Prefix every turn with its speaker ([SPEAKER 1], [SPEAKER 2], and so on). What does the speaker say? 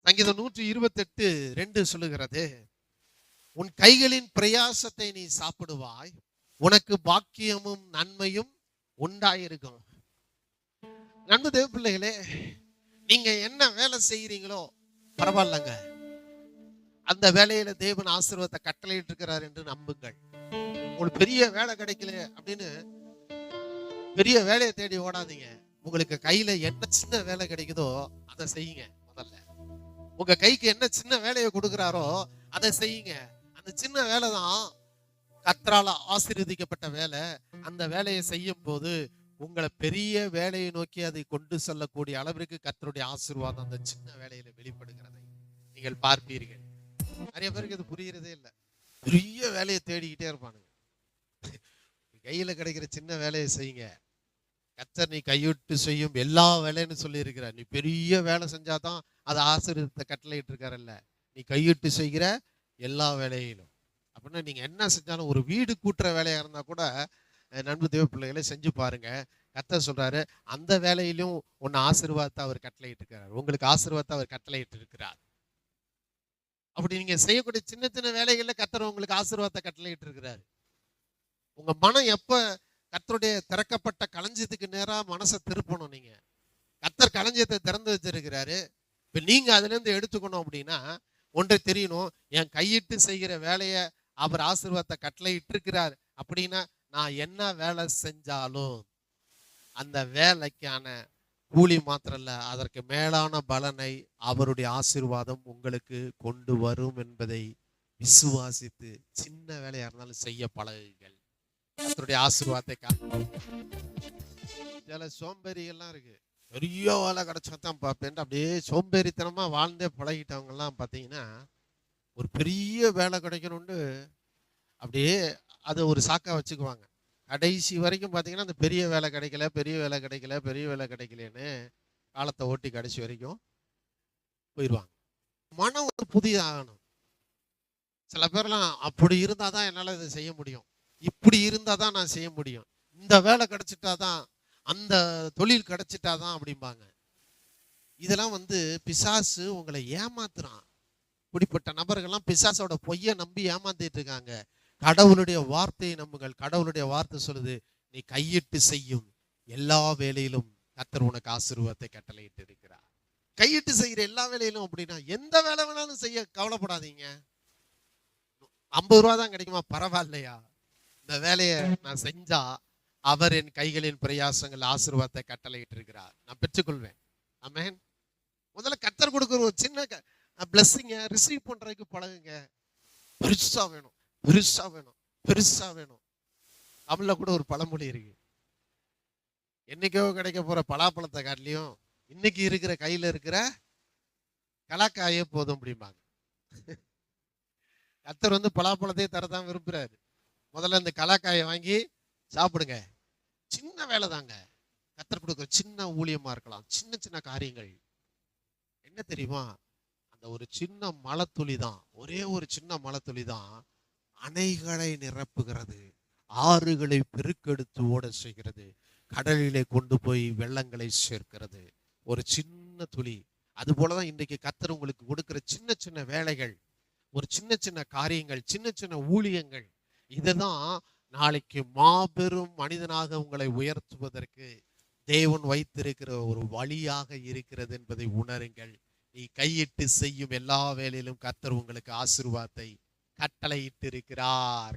[SPEAKER 1] சங்கீதம் 128:2 சொல்லுகிறது, உன் கைகளின் பிரயாசத்தை நீ சாப்பிடுவாய், உனக்கு பாக்கியமும் நன்மையும் உண்டாயிருக்கும். நண்பு தேவ பிள்ளைகளே, நீங்க என்ன வேலை செய்யறீங்களோ பரவாயில்லங்க, அந்த வேலையில தேவன் ஆசீர்வாதத்தை கட்டளையிட்டு இருக்கிறார் என்று நம்புங்கள். உங்களுக்கு பெரிய வேலை கிடைக்கல அப்படின்னு பெரிய வேலையை தேடி ஓடாதீங்க. உங்களுக்கு கையில என்ன சின்ன வேலை கிடைக்குதோ அதை செய்யுங்க. முதல்ல உங்க கைக்கு என்ன சின்ன வேலையை கொடுக்கிறாரோ அதை செய்யுங்க. அந்த சின்ன வேலை தான் கர்த்தரால் ஆசீர்வதிக்கப்பட்ட வேலை. அந்த வேலையை செய்யும் போது உங்களை பெரிய வேலையை நோக்கி அதை கொண்டு செல்லக்கூடிய அளவிற்கு கர்த்தருடைய ஆசீர்வாதம் அந்த சின்ன வேலையில வெளிப்படுகிறதை நீங்கள் பார்ப்பீர்கள். நிறைய பேருக்கு இது புரிகிறதே இல்லை. பெரிய வேலையை தேடிக்கிட்டே இருப்பானுங்க. கையில கிடைக்கிற சின்ன வேலையை செய்யுங்க. கர்த்தர் நீ கைவிட்டு செய்யும் எல்லா வேலைன்னு சொல்லி இருக்கிறார். நீ பெரிய வேலை செஞ்சாதான் அது ஆசீர்வாதத்தை கட்டளையிட்டு இருக்காருல்ல. நீ கையிட்டு செய்கிற எல்லா வேலையிலும் அப்படின்னா நீங்க என்ன செஞ்சாலும், ஒரு வீடு கூட்டுற வேலையா இருந்தா கூட நண்பு தேவ பிள்ளைகளை செஞ்சு பாருங்க. கர்த்தர் சொல்றாரு, அந்த வேலையிலும் உன்னை ஆசீர்வாதத்தை அவர் கட்டளையிட்டு இருக்கிறார். உங்களுக்கு ஆசீர்வாதத்தை அவர் கட்டளையிட்டு இருக்கிறார். அப்படி நீங்க செய்யக்கூடிய சின்ன சின்ன வேலைகள்ல கர்த்தர் உங்களுக்கு ஆசீர்வாதத்தை கட்டளையிட்டு இருக்கிறார். உங்க மனம் எப்ப கர்த்தருடைய திறக்கப்பட்ட களஞ்சியத்துக்கு நேரா மனசை திருப்பணும். நீங்க கர்த்தர் களஞ்சியத்தை திறந்து வச்சிருக்கிறாரு. இப்ப நீங்க அதுல இருந்து எடுத்துக்கணும் அப்படின்னா ஒன்றை தெரியணும், என் கையிட்டு செய்கிற வேலையை அவர் ஆசீர்வாதத்தை கட்டளையிட்டு இருக்கிறார் அப்படின்னா நான் என்ன வேலை செஞ்சாலும் அந்த வேலைக்கான கூலி மாத்திரம் இல்ல, அதற்கு மேலான பலனை அவருடைய ஆசீர்வாதம் உங்களுக்கு கொண்டு வரும் என்பதை விசுவாசித்து சின்ன வேலையா இருந்தாலும் செய்ய பழகுங்கள். கர்த்தருடைய ஆசீர்வாதத்தை சில சோம்பேறிகள்லாம் இருக்கு. பெரிய வேலை கிடைச்சாதான் பார்ப்பேன் அப்படியே சோம்பேறித்தனமா வாழ்ந்தே பழகிட்டவங்க எல்லாம் பார்த்தீங்கன்னா, ஒரு பெரிய வேலை கிடைக்கணும்னு அப்படியே அதை ஒரு சாக்கா வச்சுக்குவாங்க. கடைசி வரைக்கும் பார்த்தீங்கன்னா அந்த பெரிய வேலை கிடைக்கல, பெரிய வேலை கிடைக்கல, பெரிய வேலை கிடைக்கலன்னு காலத்தை ஓட்டி கடைசி வரைக்கும் போயிடுவாங்க. மனம் ஒரு புதிதாகணும். சில பேர்லாம் அப்படி இருந்தாதான் என்னால் இதை செய்ய முடியும், இப்படி இருந்தாதான் நான் செய்ய முடியும், இந்த வேலை கிடைச்சிட்டாதான், அந்த தொழில் கிடைச்சிட்டாதான் அப்படிம்பாங்க. இதெல்லாம் பிசாசு உங்களை ஏமாத்துறான். இப்படிப்பட்ட நபர்கள்லாம் பிசாசோட பொய்யை நம்பி ஏமாத்திட்டு இருக்காங்க. கடவுளுடைய வார்த்தையை நம்புங்கள். கடவுளுடைய வார்த்தை சொல்லுது, நீ கையிட்டு செய்யும் எல்லா வேலையிலும் கர்த்தர் உனக்கு ஆசீர்வாதத்தை கட்டளையிட்டு இருக்கிறார். கையிட்டு செய்கிற எல்லா வேலையிலும் அப்படின்னா எந்த வேலை வேணாலும் செய்ய கவலைப்படாதீங்க. 50 ரூபா தான் கிடைக்குமா, பரவாயில்லையா, இந்த வேலையை நான் செஞ்சா அவர் என் கைகளின் பிரயாசங்கள் ஆசீர்வாதத்தை கட்டளையிட்டு இருக்கிறார், நான் பெற்றுக்கொள்வேன். ஆமென். முதல்ல கர்த்தர் கொடுக்குற ஒரு சின்ன பிளஸ்ஸிங்க ரிசீவ் பண்றதுக்கு பழகுங்க. பெருசா வேணும், பெருசா வேணும், பெருசா வேணும். தமிழ்ல கூட ஒரு பழமொழி இருக்கு, என்னைக்கோ கிடைக்க போற பலாப்பழத்தை காட்டிலையும் இன்னைக்கு இருக்கிற கையில இருக்கிற கலாக்காயே போதும் அப்படிம்பாங்க. கர்த்தர் பலாப்பழத்தையே தரதான் விரும்புறாரு. முதல்ல இந்த கலாக்காயை வாங்கி சாப்பிடுங்க. சின்ன வேலை தாங்க கர்த்தர் கொடுக்குற சின்ன ஊழியமா இருக்கலாம். சின்ன சின்ன காரியங்கள் என்ன தெரியுமா, அந்த ஒரு சின்ன மலைத்துளி தான், ஒரே ஒரு சின்ன மலைத்துளி தான் அணைகளை நிரப்புகிறது, ஆறுகளை பெருக்கெடுத்து ஓட செய்கிறது, கடலிலே கொண்டு போய் வெள்ளங்களை சேர்க்கிறது. ஒரு சின்ன துளி. அது போலதான் இன்றைக்கு கர்த்தர் உங்களுக்கு கொடுக்கிற சின்ன சின்ன வேலைகள், ஒரு சின்ன சின்ன காரியங்கள், சின்ன சின்ன ஊழியங்கள், இதுதான் நாளைக்கு மாபெரும் மனிதனாக உங்களை உயர்த்துவதற்கு தேவன் வைத்திருக்கிற ஒரு வழியாக இருக்கிறது என்பதை உணருங்கள். நீ கையிட்டு செய்யும் எல்லா வேலையிலும் கர்த்தர் உங்களுக்கு ஆசீர்வாதத்தை கட்டளையிட்டு இருக்கிறார்.